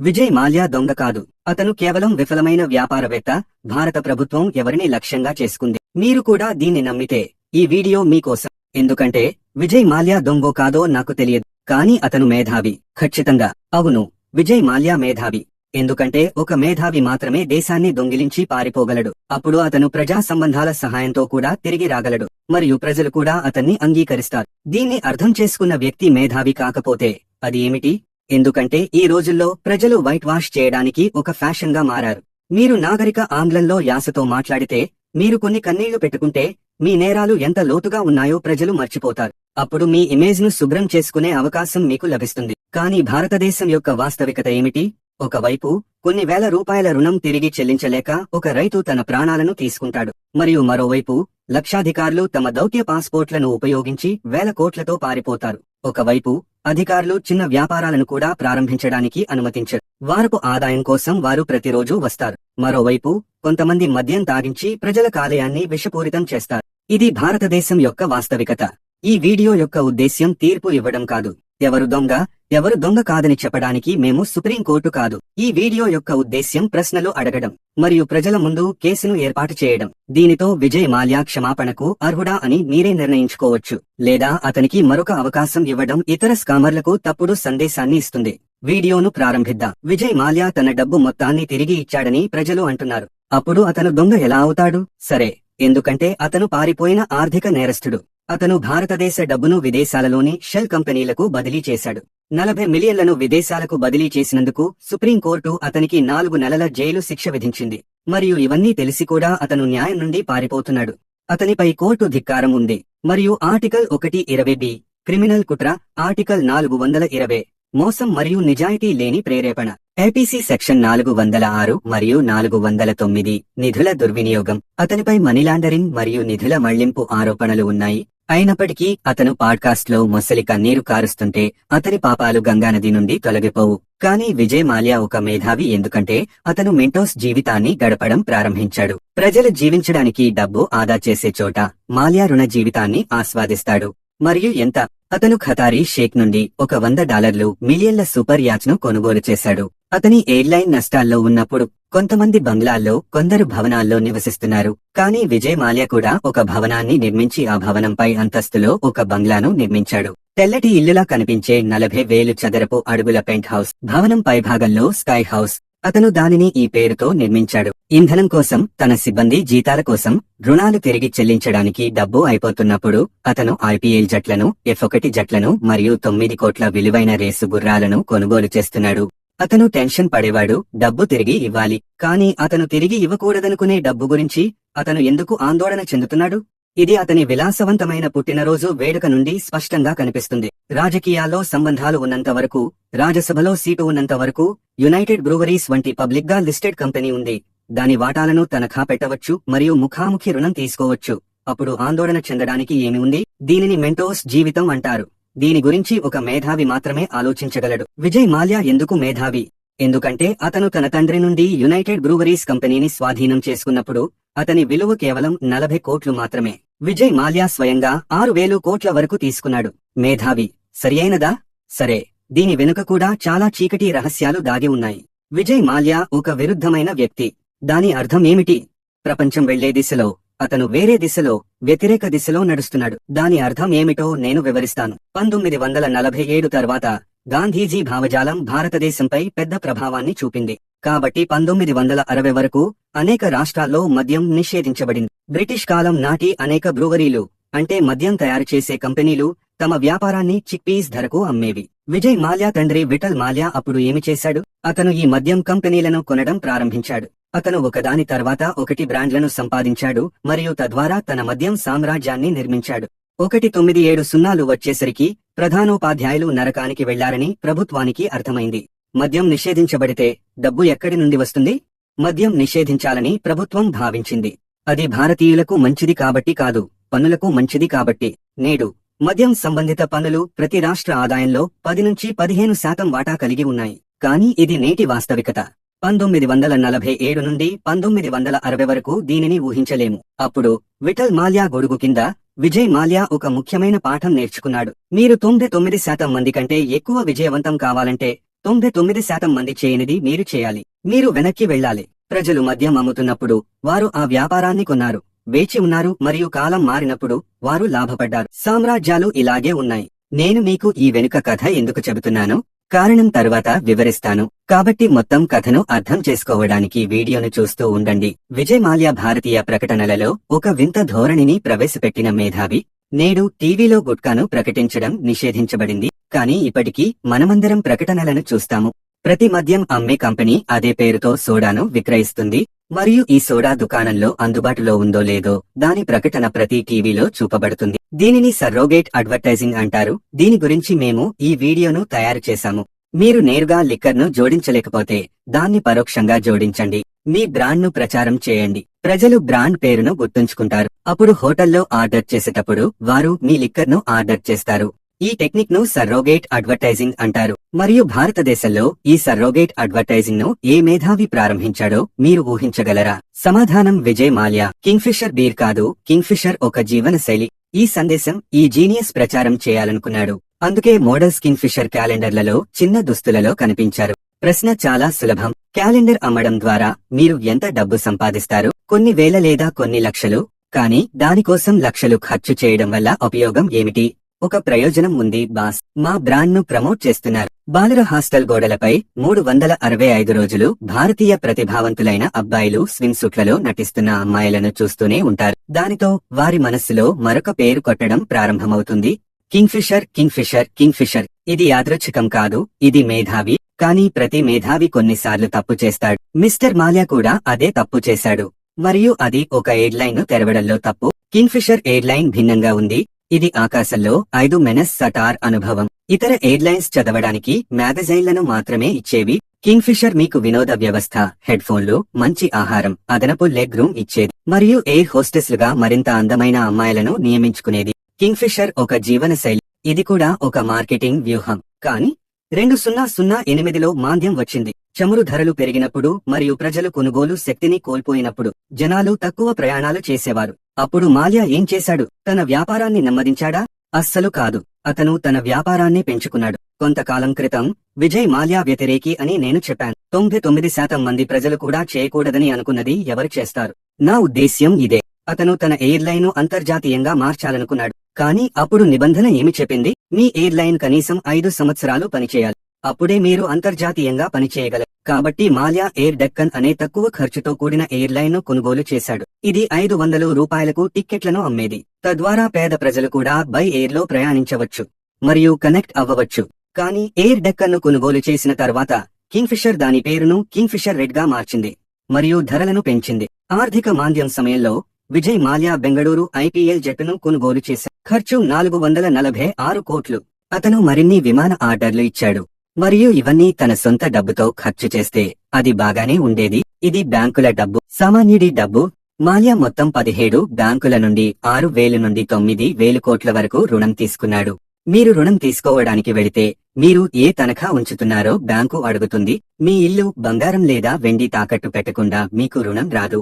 విజయ్ మాల్యా దొంగ కాదు. అతను కేవలం విఫలమైన వ్యాపారవేత్త. భారత ప్రభుత్వం ఎవరిని లక్ష్యంగా చేసుకుంది. మీరు కూడా దీన్ని నమ్మితే ఈ వీడియో మీకోసం. ఎందుకంటే విజయ్ మాల్యా దొంగో కాదో నాకు తెలియదు, కానీ అతను మేధావి. ఖచ్చితంగా అవును, విజయ్ మాల్యా మేధావి. ఎందుకంటే ఒక మేధావి మాత్రమే దేశాన్ని దొంగిలించి పారిపోగలడు. అప్పుడు అతను ప్రజా సంబంధాల సహాయంతో కూడా తిరిగి రాగలడు, మరియు ప్రజలు కూడా అతన్ని అంగీకరిస్తారు. దీన్ని అర్థం చేసుకున్న వ్యక్తి మేధావి కాకపోతే అది ఏమిటి? ఎందుకంటే ఈ రోజుల్లో ప్రజలు వైట్ వాష్ చేయడానికి ఒక ఫ్యాషన్ గా మారారు. మీరు నాగరిక ఆంగ్లంలో యాసతో మాట్లాడితే, మీరు కొన్ని కన్నీళ్లు పెట్టుకుంటే, మీ నేరాలు ఎంత లోతుగా ఉన్నాయో ప్రజలు మర్చిపోతారు. అప్పుడు మీ ఇమేజ్ ను శుభ్రం చేసుకునే అవకాశం మీకు లభిస్తుంది. కానీ భారతదేశం యొక్క వాస్తవికత ఏమిటి? ఒకవైపు కొన్ని వేల రూపాయల రుణం తిరిగి చెల్లించలేక ఒక రైతు తన ప్రాణాలను తీసుకుంటాడు, మరియు మరోవైపు లక్షాధికారులు తమ దౌత్య పాస్పోర్ట్లను ఉపయోగించి వేల కోట్లతో పారిపోతారు. ఒకవైపు అధికారులు చిన్న వ్యాపారాలను కూడా ప్రారంభించడానికి అనుమతించరు. వారపు ఆదాయం కోసం వారు ప్రతిరోజూ వస్తారు. మరోవైపు కొంతమంది మద్యం తాగించి ప్రజల కాలేయాన్ని విషపూరితం చేస్తారు. ఇది భారతదేశం యొక్క వాస్తవికత. ఈ వీడియో యొక్క ఉద్దేశ్యం తీర్పు ఇవ్వడం కాదు. ఎవరు దొంగ, ఎవరు దొంగ కాదని చెప్పడానికి మేము సుప్రీంకోర్టు కాదు. ఈ వీడియో యొక్క ఉద్దేశ్యం ప్రశ్నలు అడగడం మరియు ప్రజల ముందు కేసును ఏర్పాటు చేయడం. దీనితో విజయ్ మాల్యా క్షమాపణకు అర్హుడా అని మీరే నిర్ణయించుకోవచ్చు, లేదా అతనికి మరొక అవకాశం ఇవ్వడం ఇతర స్కామర్లకు తప్పుడు సందేశాన్ని ఇస్తుంది. వీడియోను ప్రారంభిద్దాం. విజయ్ మాల్యా తన డబ్బు మొత్తాన్ని తిరిగి ఇచ్చాడని ప్రజలు అంటున్నారు. అప్పుడు అతను దొంగ ఎలా అవుతాడు? సరే, ఎందుకంటే అతను పారిపోయిన ఆర్థిక నేరస్తుడు. అతను భారతదేశ డబ్బును విదేశాలలోని షెల్ కంపెనీలకు బదిలీ చేశాడు. 40 మిలియన్లను విదేశాలకు బదిలీ చేసినందుకు సుప్రీంకోర్టు అతనికి 4 నెలల జైలు శిక్ష విధించింది. మరియు ఇవన్నీ తెలిసి కూడా అతను న్యాయం నుండి పారిపోతున్నాడు. అతనిపై కోర్టు ధిక్కారం ఉంది. మరియు ఆర్టికల్ 120B క్రిమినల్ కుట్ర, ఆర్టికల్ 420 మోసం మరియు నిజాయితీ లేని ప్రేరేపణ, ఐపీసీ సెక్షన్ 406 మరియు 409 నిధుల దుర్వినియోగం. అతనిపై మనీలాండరింగ్ మరియు నిధుల మళ్లింపు ఆరోపణలు ఉన్నాయి. అయినప్పటికీ అతను పాడ్కాస్ట్ లో మొసలి కన్నీరు కారుస్తుంటే అతని పాపాలు గంగానది నుండి తొలగిపోవు. కానీ విజయ్ మాల్యా ఒక మేధావి, ఎందుకంటే అతను మెంటోస్ జీవితాన్ని గడపడం ప్రారంభించాడు. ప్రజలు జీవించడానికి డబ్బు ఆదా చేసే చోట మాల్యా రుణ జీవితాన్ని ఆస్వాదిస్తాడు. మరియు ఎంత? అతను ఖతారీ షేక్ నుండి $100 మిలియన్ల సూపర్ యాచ్ ను కొనుగోలు చేశాడు. అతని ఎయిర్లైన్ నష్టాల్లో ఉన్నప్పుడు కొంతమంది బంగ్లాల్లో, కొందరు భవనాల్లో నివసిస్తున్నారు. కానీ విజయ్ మాల్యా కూడా ఒక భవనాన్ని నిర్మించి ఆ భవనంపై అంతస్తులో ఒక బంగ్లాను నిర్మించాడు. తెల్లటి ఇల్లులా కనిపించే 40,000 చదరపు అడుగుల పెంట్ హౌస్. భవనం పైభాగంలో స్కై హౌస్. అతను దానిని ఈ పేరుతో నిర్మించాడు. ఇంధనం కోసం, తన సిబ్బంది జీతాల కోసం, రుణాలు తిరిగి చెల్లించడానికి డబ్బు అయిపోతున్నప్పుడు అతను ఐపీఎల్ జట్లను, F1 జట్లను మరియు 9 కోట్ల విలువైన రేసు గుర్రాలను కొనుగోలు చేస్తున్నాడు. అతను టెన్షన్ పడేవాడు, డబ్బు తిరిగి ఇవ్వాలి. కానీ అతను తిరిగి ఇవ్వకూడదనుకునే డబ్బు గురించి అతను ఎందుకు ఆందోళన చెందుతున్నాడు? ఇది అతని విలాసవంతమైన పుట్టినరోజు వేడుక నుండి స్పష్టంగా కనిపిస్తుంది. రాజకీయాల్లో సంబంధాలు ఉన్నంత వరకు, రాజ్యసభలో సీటు ఉన్నంత వరకు, యునైటెడ్ బ్రూవరీస్ వంటి పబ్లిక్ గా లిస్టెడ్ కంపెనీ ఉంది. దాని వాటాలను తనఖా పెట్టవచ్చు మరియు ముఖాముఖి రుణం తీసుకోవచ్చు. అప్పుడు ఆందోళన చెందడానికి ఏమి ఉంది? దీనిని మెంటోస్ జీవితం అంటారు. దీని గురించి ఒక మేధావి మాత్రమే ఆలోచించగలడు. విజయ్ మాల్యా ఎందుకు మేధావి? ఎందుకంటే అతను తన తండ్రి నుండి యునైటెడ్ బ్రూవరీస్ కంపెనీని స్వాధీనం చేసుకున్నప్పుడు అతని విలువ కేవలం 40 కోట్లు మాత్రమే. విజయ్ మాల్యా స్వయంగా 6,000 కోట్ల వరకు తీసుకున్నాడు. మేధావి సరియైనదా? సరే, దీని వెనుక కూడా చాలా చీకటి రహస్యాలు దాగి ఉన్నాయి. విజయ్ మాల్యా ఒక విరుద్ధమైన వ్యక్తి. దాని అర్థం ఏమిటి? ప్రపంచం వెళ్లే దిశలో అతను వేరే దిశలో, వ్యతిరేక దిశలో నడుస్తున్నాడు. దాని అర్థం ఏమిటో నేను వివరిస్తాను. 1947 తర్వాత గాంధీజీ భావజాలం భారతదేశంపై పెద్ద ప్రభావాన్ని చూపింది. కాబట్టి 1960 వరకు అనేక రాష్ట్రాల్లో మద్యం నిషేధించబడింది. బ్రిటిష్ కాలం నాటి అనేక బ్రూవరీలు, అంటే మద్యం తయారు చేసే కంపెనీలు, తమ వ్యాపారాన్ని చిక్పీస్ ధరకు అమ్మేవి. విజయ్ మాల్యా తండ్రి విఠల్ మాల్యా అప్పుడు ఏమి చేశాడు? అతను ఈ మద్యం కంపెనీలను కొనడం ప్రారంభించాడు. అతను ఒకదాని తర్వాత ఒకటి బ్రాండ్లను సంపాదించాడు మరియు తద్వారా తన మద్యం సామ్రాజ్యాన్ని నిర్మించాడు. 1970 వచ్చేసరికి ప్రధానోపాధ్యాయులు నరకానికి వెళ్లారని ప్రభుత్వానికి అర్థమైంది. మద్యం నిషేధించబడితే డబ్బు ఎక్కడి నుండి వస్తుంది? మద్యం నిషేధించాలని ప్రభుత్వం భావించింది. అది భారతీయులకు మంచిది కాబట్టి కాదు, పన్నులకు మంచిది కాబట్టి. నేడు మద్యం సంబంధిత పన్నులు ప్రతి రాష్ట్ర ఆదాయంలో 10 నుంచి 15% వాటా కలిగి ఉన్నాయి. కానీ ఇది నేటి వాస్తవికత. 1947 నుండి 1960 వరకు దీనిని ఊహించలేము. అప్పుడు విఠల్ మాల్యా గొడుగు కింద విజయ్ మాల్యా ఒక ముఖ్యమైన పాఠం నేర్చుకున్నాడు. మీరు 99% మంది కంటే ఎక్కువ విజయవంతం కావాలంటే 99% మంది చేయనిది మీరు చేయాలి. మీరు వెనక్కి వెళ్ళాలి. ప్రజలు మద్యం అమ్ముతున్నప్పుడు వారు ఆ వ్యాపారాన్ని కొన్నారు, వేచి ఉన్నారు మరియు కాలం మారినప్పుడు వారు లాభపడ్డారు. సామ్రాజ్యాలు ఇలాగే ఉన్నాయి. నేను మీకు ఈ వెనుక కథ ఎందుకు చెబుతున్నానో కారణం తరువాత వివరిస్తాను. కాబట్టి మొత్తం కథను అర్థం చేసుకోవడానికి వీడియోను చూస్తూ ఉండండి. విజయ్ మాల్యా భారతీయ ప్రకటనలలో ఒక వింత ధోరణిని ప్రవేశపెట్టిన మేధావి. నేడు టీవీలో గుట్కాను ప్రకటించడం నిషేధించబడింది, కానీ ఇప్పటికీ మనమందరం ప్రకటనలను చూస్తాము. ప్రతి మద్యం అమ్మే కంపెనీ అదే పేరుతో సోడాను విక్రయిస్తుంది, మరియు ఈ సోడా దుకాణంలో అందుబాటులో ఉందో లేదో దాని ప్రకటన ప్రతి టీవీలో చూపబడుతుంది. దీనిని సర్రోగేట్ అడ్వర్టైజింగ్ అంటారు. దీని గురించి మేము ఈ వీడియోను తయారు చేశాము. మీరు నేరుగా లిక్కర్ను జోడించలేకపోతే దాన్ని పరోక్షంగా జోడించండి. మీ బ్రాండ్ను ప్రచారం చేయండి. ప్రజలు బ్రాండ్ పేరును గుర్తుంచుకుంటారు. అప్పుడు హోటల్లో ఆర్డర్ చేసేటప్పుడు వారు మీ లిక్కర్ను ఆర్డర్ చేస్తారు. ఈ టెక్నిక్ ను సర్రోగేట్ అడ్వర్టైజింగ్ అంటారు. మరియు భారతదేశంలో ఈ సర్రోగేట్ అడ్వర్టైజింగ్ ను ఏ మేధావి ప్రారంభించాడో మీరు ఊహించగలరా? సమాధానం విజయ్ మాల్యా. కింగ్ఫిషర్ బీర్ కాదు, కింగ్ఫిషర్ ఒక జీవన శైలి. ఈ సందేశం ఈ జీనియస్ ప్రచారం చేయాలనుకున్నాడు. అందుకే మోడల్స్ కింగ్ఫిషర్ క్యాలెండర్లలో చిన్న దుస్తులలో కనిపించారు. ప్రశ్న చాలా సులభం. క్యాలెండర్ అమ్మడం ద్వారా మీరు ఎంత డబ్బు సంపాదిస్తారు? కొన్ని వేల లేదా కొన్ని లక్షలు. కానీ దానికోసం లక్షలు ఖర్చు చేయడం వల్ల ఉపయోగం ఏమిటి? ఒక ప్రయోజనం ఉంది బాస్. మా బ్రాండ్ ను ప్రమోట్ చేస్తున్నారు. బాలుర హాస్టల్ గోడలపై 365 రోజులు భారతీయ ప్రతిభావంతులైన అబ్బాయిలు స్విమ్ సూట్లలో నటిస్తున్న అమ్మాయిలను చూస్తూనే ఉంటారు. దానితో వారి మనస్సులో మరొక పేరు కొట్టడం ప్రారంభమవుతుంది. Kingfisher, Kingfisher, Kingfisher. ఇది యాదృచ్ఛికం కాదు, ఇది మేధావి. కానీ ప్రతి మేధావి కొన్నిసార్లు తప్పు చేస్తాడు. మిస్టర్ మాల్యా కూడా అదే తప్పు చేశాడు. మరియు అది ఒక ఎయిర్లైన్ ను తెరవడంలో తప్పు. కింగ్ఫిషర్ ఎయిర్లైన్ భిన్నంగా ఉంది. ఇది ఆకాశంలో 5 మెనస్ సటార్ అనుభవం. ఇతర ఎయిర్లైన్స్ చదవడానికి మ్యాగజైన్లను మాత్రమే ఇచ్చేవి. కింగ్ఫిషర్ మీకు వినోద వ్యవస్థ, హెడ్ ఫోన్లు, మంచి ఆహారం, అదనపు లెగ్ రూమ్ ఇచ్చేది, మరియు ఎయిర్ హోస్టెస్లుగా మరింత అందమైన అమ్మాయిలను నియమించుకునేది. కింగ్ఫిషర్ ఒక జీవన శైలి. ఇది కూడా ఒక మార్కెటింగ్ వ్యూహం. కానీ 2008లో మాంద్యం వచ్చింది. చమురు ధరలు పెరిగినప్పుడు మరియు ప్రజలు కొనుగోలు శక్తిని కోల్పోయినప్పుడు జనాలు తక్కువ ప్రయాణాలు చేసేవారు. అప్పుడు మాల్యా ఏం చేశాడు? తన వ్యాపారాన్ని నెమ్మదించాడా? అస్సలు కాదు. అతను తన వ్యాపారాన్ని పెంచుకున్నాడు. కొంతకాలం క్రితం విజయ్ మాల్యా వ్యతిరేకి అని నేను చెప్పాను. 99% మంది ప్రజలు కూడా చేయకూడదని అనుకున్నది ఎవరు చేస్తారు? నా ఉద్దేశ్యం ఇదే. అతను తన ఎయిర్లైన్ ను అంతర్జాతీయంగా మార్చాలనుకున్నాడు. కానీ అప్పుడు నిబంధన ఏమి చెప్పింది? మీ ఎయిర్లైన్ కనీసం 5 సంవత్సరాలు పనిచేయాలి. అప్పుడే మీరు అంతర్జాతీయంగా పనిచేయగలరు. కాబట్టి మాల్యా ఎయిర్ డెక్కన్ అనే తక్కువ ఖర్చుతో కూడిన ఎయిర్లైన్ ను కొనుగోలు చేశాడు. ఇది 500 రూపాయలకు టిక్కెట్లను అమ్మేది. తద్వారా పేద ప్రజలు కూడా బై ఎయిర్ లో ప్రయాణించవచ్చు మరియు కనెక్ట్ అవ్వవచ్చు. కానీ ఎయిర్ డెక్కన్ ను కొనుగోలు చేసిన తర్వాత కింగ్ఫిషర్ దాని పేరును కింగ్ఫిషర్ రెడ్ గా మార్చింది మరియు ధరలను పెంచింది. ఆర్థిక మాంద్యం సమయంలో విజయ్ మాల్యా బెంగళూరు ఐపీఎల్ జట్టును కొనుగోలు చేశాడు. ఖర్చు 446 కోట్లు. అతను మరిన్ని విమాన ఆర్డర్లు ఇచ్చాడు. మరియు ఇవన్నీ తన సొంత డబ్బుతో ఖర్చు చేస్తే అది బాగానే ఉండేది. ఇది బ్యాంకుల డబ్బు, సామాన్యుడి డబ్బు. మాల్యా మొత్తం 17 బ్యాంకుల నుండి 6,000 నుండి 9,000 కోట్ల వరకు రుణం తీసుకున్నాడు. మీరు రుణం తీసుకోవడానికి వెళితే మీరు ఏ తనఖా ఉంచుతున్నారో బ్యాంకు అడుగుతుంది. మీ ఇల్లు, బంగారం లేదా వెండి తాకట్టు పెట్టకుండా మీకు రుణం రాదు.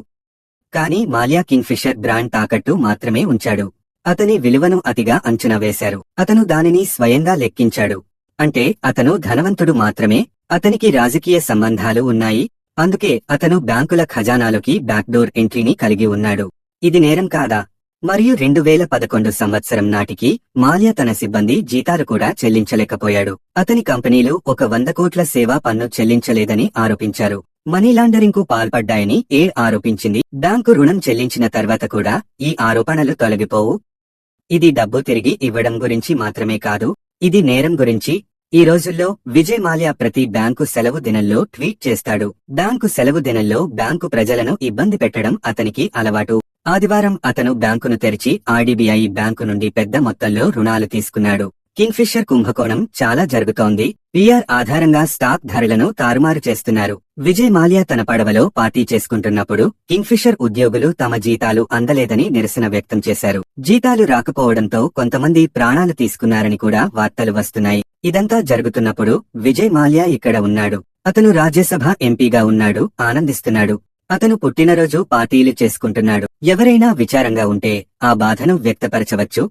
కానీ మాల్యా కింగ్ఫిషర్ బ్రాండ్ తాకట్టు మాత్రమే ఉంచాడు. అతని విలువను అతిగా అంచనా వేశారు. అతను దానిని స్వయంగా లెక్కించాడు. అంటే అతను ధనవంతుడు మాత్రమే. అతనికి రాజకీయ సంబంధాలు ఉన్నాయి. అందుకే అతను బ్యాంకుల ఖజానాలోకి బ్యాక్డోర్ ఎంట్రీని కలిగి ఉన్నాడు. ఇది నేరం కాదా? మరియు 2011 సంవత్సరం నాటికి మాల్యా తన సిబ్బంది జీతాలు కూడా చెల్లించలేకపోయాడు. అతని కంపెనీలు 100 కోట్ల సేవా పన్ను చెల్లించలేదని ఆరోపించారు. మనీ లాండరింగ్ కు పాల్పడ్డాయని ఆరోపించింది. బ్యాంకు రుణం చెల్లించిన తర్వాత కూడా ఈ ఆరోపణలు తొలగిపోవు. ఇది డబ్బు తిరిగి ఇవ్వడం గురించి మాత్రమే కాదు, ఇది నేరం గురించి. ఈ రోజుల్లో విజయ్ మాల్యా ప్రతి బ్యాంకు సెలవు దినంలో ట్వీట్ చేస్తాడు. బ్యాంకు సెలవు దినంలో బ్యాంకు ప్రజలను ఇబ్బంది పెట్టడం అతనికి అలవాటు. ఆదివారం అతను బ్యాంకును తెరిచి ఆర్డీబీఐ బ్యాంకు నుండి పెద్ద మొత్తంలో రుణాలు తీసుకున్నాడు. కింగ్ఫిషర్ కుంభకోణం చాలా జరుగుతోంది. పిఆర్ ఆధారంగా స్టాక్ ధరలను తారుమారు చేస్తున్నారు. విజయ్ మాల్యా తన పడవలో పార్టీ చేసుకుంటున్నప్పుడు కింగ్ఫిషర్ ఉద్యోగులు తమ జీతాలు అందలేదని నిరసన వ్యక్తం చేశారు. జీతాలు రాకపోవడంతో కొంతమంది ప్రాణాలు తీసుకున్నారని కూడా వార్తలు వస్తున్నాయి. ఇదంతా జరుగుతున్నప్పుడు విజయ్ మాల్యా ఇక్కడ ఉన్నాడు. అతను రాజ్యసభ ఎంపీగా ఉన్నాడు, ఆనందిస్తున్నాడు. అతను పుట్టినరోజు పార్టీలు చేసుకుంటున్నాడు. ఎవరైనా విచారంగా ఉంటే ఆ బాధను వ్యక్తపరచవచ్చు.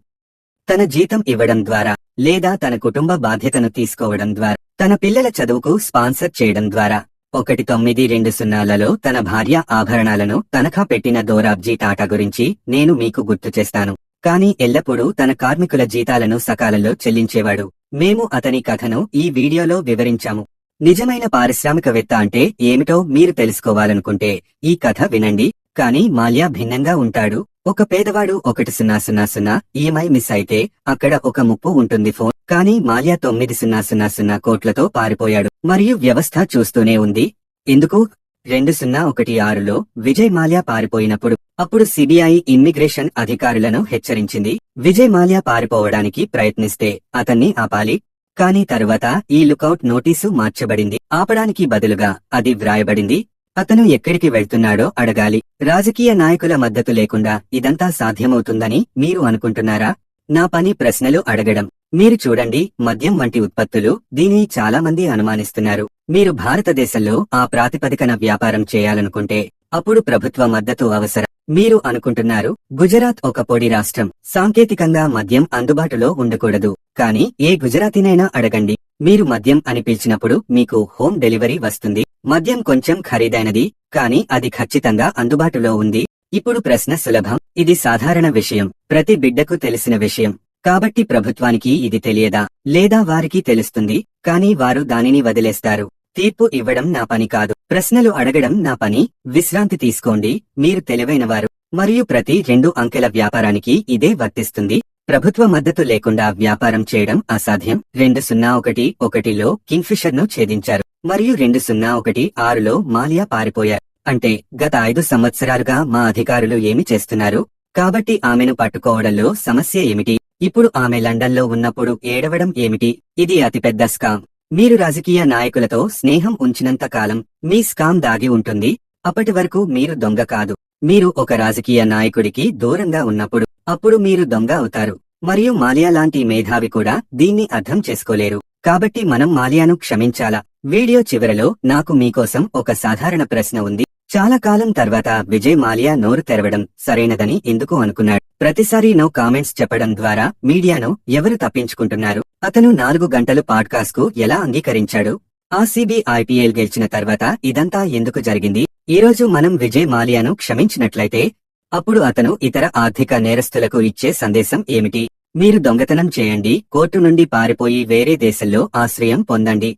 తన జీతం ఇవ్వడం ద్వారా, లేదా తన కుటుంబ బాధ్యతను తీసుకోవడం ద్వారా, తన పిల్లల చదువుకు స్పాన్సర్ చేయడం ద్వారా. 1920లలో తన భార్య ఆభరణాలను తనఖా పెట్టిన దోరాబ్జీ టాటా గురించి నేను మీకు గుర్తు చేస్తాను. కానీ ఎల్లప్పుడూ తన కార్మికుల జీతాలను సకాలంలో చెల్లించేవాడు. మేము అతని కథను ఈ వీడియోలో వివరించాము. నిజమైన పారిశ్రామికవేత్త అంటే ఏమిటో మీరు తెలుసుకోవాలనుకుంటే ఈ కథ వినండి. కానీ మాల్యా భిన్నంగా ఉంటాడు. ఒక పేదవాడు 1000 ఈఎంఐ మిస్ అయితే అక్కడ ఒక ముప్పు ఉంటుంది ఫోన్. కానీ మాల్యా 9000 కోట్లతో పారిపోయాడు. మరియు వ్యవస్థ చూస్తూనే ఉంది. ఎందుకు? 2016లో విజయ్ మాల్యా పారిపోయినప్పుడు అప్పుడు సిబిఐ ఇమ్మిగ్రేషన్ అధికారులను హెచ్చరించింది. విజయ్ మాల్యా పారిపోవడానికి ప్రయత్నిస్తే అతన్ని ఆపాలి. కానీ తరువాత ఈ లుకౌట్ నోటీసు మార్చబడింది. ఆపడానికి బదులుగా అది వ్రాయబడింది, అతను ఎక్కడికి వెళ్తున్నాడో అడగాలి. రాజకీయ నాయకుల మద్దతు లేకుండా ఇదంతా సాధ్యమవుతుందని మీరు అనుకుంటున్నారా? నా పని ప్రశ్నలు అడగడం. మీరు చూడండి, మద్యం వంటి ఉత్పత్తులు, దీనిని చాలా మంది అనుమానిస్తున్నారు. మీరు భారతదేశంలో ఆ ప్రాతిపదికన వ్యాపారం చేయాలనుకుంటే అప్పుడు ప్రభుత్వ మద్దతు అవసరం. మీరు అనుకుంటున్నారు, గుజరాత్ ఒక పొడి రాష్ట్రం, సాంకేతికంగా మద్యం అందుబాటులో ఉండకూడదు. కానీ ఏ గుజరాతీనైనా అడగండి, మీరు మద్యం అని పిలిచినప్పుడు మీకు హోమ్ డెలివరీ వస్తుంది. మద్యం కొంచెం ఖరీదైనది, కానీ అది ఖచ్చితంగా అందుబాటులో ఉంది. ఇప్పుడు ప్రశ్న సులభం. ఇది సాధారణ విషయం, ప్రతి బిడ్డకు తెలిసిన విషయం. కాబట్టి ప్రభుత్వానికి ఇది తెలియదా? లేదా వారికి తెలుస్తుంది, కానీ వారు దానిని వదిలేస్తారు. తీర్పు ఇవ్వడం నా పని కాదు, ప్రశ్నలు అడగడం నా పని. విశ్రాంతి తీసుకోండి, మీరు తెలివైనవారు. మరియు ప్రతి 2 అంకెల వ్యాపారానికి ఇదే వర్తిస్తుంది. ప్రభుత్వ మద్దతు లేకుండా వ్యాపారం చేయడం అసాధ్యం. 2011లో కింగ్ఫిషర్ను ఛేదించారు మరియు 2016లో మాల్యా పారిపోయారు. అంటే గత 5 సంవత్సరాలుగా మా అధికారులు ఏమి చేస్తున్నారు? కాబట్టి ఆమెను పట్టుకోవడంలో సమస్య ఏమిటి? ఇప్పుడు ఆమె లండన్లో ఉన్నప్పుడు ఏడవడం ఏమిటి? ఇది అతిపెద్ద స్కామ్. మీరు రాజకీయ నాయకులతో స్నేహం ఉంచినంత కాలం మీ స్కామ్ దాగి ఉంటుంది. అప్పటి వరకు మీరు దొంగ కాదు. మీరు ఒక రాజకీయ నాయకుడికి దూరంగా ఉన్నప్పుడు అప్పుడు మీరు దొంగ అవుతారు. మరియు మాల్యా లాంటి మేధావి కూడా దీన్ని అర్థం చేసుకోలేరు. కాబట్టి మనం మాల్యాను క్షమించాలా? వీడియో చివరలో నాకు మీకోసం ఒక సాధారణ ప్రశ్న ఉంది. చాలా కాలం తర్వాత విజయ్ మాల్యా నోరు తెరవడం సరైనదని ఎందుకు అనుకున్నాడు? ప్రతిసారి నో కామెంట్స్ చెప్పడం ద్వారా మీడియాను ఎవరు తప్పించుకుంటున్నారు? అతను 4 గంటలు పాడ్కాస్ట్ కు ఎలా అంగీకరించాడు? ఆర్సీబీ ఐపీఎల్ గెలిచిన తర్వాత ఇదంతా ఎందుకు జరిగింది? ఈరోజు మనం విజయ్ మాల్యాను క్షమించినట్లయితే అప్పుడు అతను ఇతర ఆర్థిక నేరస్తులకు ఇచ్చే సందేశం ఏమిటి? మీరు దొంగతనం చేయండి, కోర్టు నుండి పారిపోయి వేరే దేశంలో ఆశ్రయం పొందండి.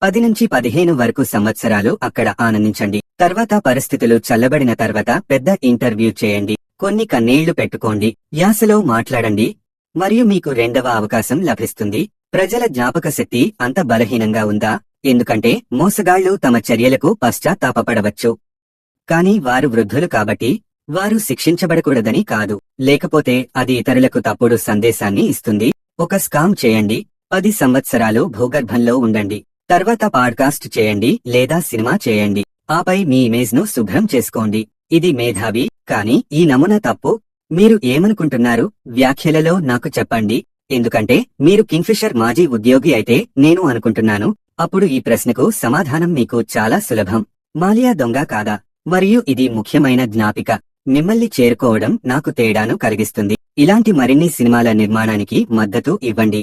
10 నుంచి 15 వరకు సంవత్సరాలు అక్కడ ఆనందించండి. తర్వాత పరిస్థితులు చల్లబడిన తర్వాత పెద్ద ఇంటర్వ్యూ చేయండి. కొన్ని కన్నీళ్లు పెట్టుకోండి, యాసలో మాట్లాడండి, మరియు మీకు 2వ అవకాశం లభిస్తుంది. ప్రజల జ్ఞాపకశక్తి అంత బలహీనంగా ఉందా? ఎందుకంటే మోసగాళ్లు తమ చర్యలకు పశ్చాత్తాపపడవచ్చు. కానీ వారు వృద్ధులు కాబట్టి వారు శిక్షించబడకూడదని కాదు. లేకపోతే అది ఇతరులకు తప్పుడు సందేశాన్ని ఇస్తుంది. ఒక స్కామ్ చేయండి, 10 సంవత్సరాలు భూగర్భంలో ఉండండి, తర్వాత పాడ్కాస్ట్ చేయండి లేదా సినిమా చేయండి, ఆపై మీ ఇమేజ్ ను శుభ్రం చేసుకోండి. ఇది మేధావి, కానీ ఈ నమూనా తప్పు. మీరు ఏమనుకుంటున్నారు? వ్యాఖ్యలలో నాకు చెప్పండి. ఎందుకంటే మీరు కింగ్ఫిషర్ మాజీ ఉద్యోగి అయితే నేను అనుకుంటున్నాను అప్పుడు ఈ ప్రశ్నకు సమాధానం మీకు చాలా సులభం. మాల్యా దొంగ కాదా? మరియు ఇది ముఖ్యమైన జ్ఞాపిక. మిమ్మల్ని చేరుకోవడం నాకు తేడాను కలిగిస్తుంది. ఇలాంటి మరిన్ని సినిమాల నిర్మాణానికి మద్దతు ఇవ్వండి.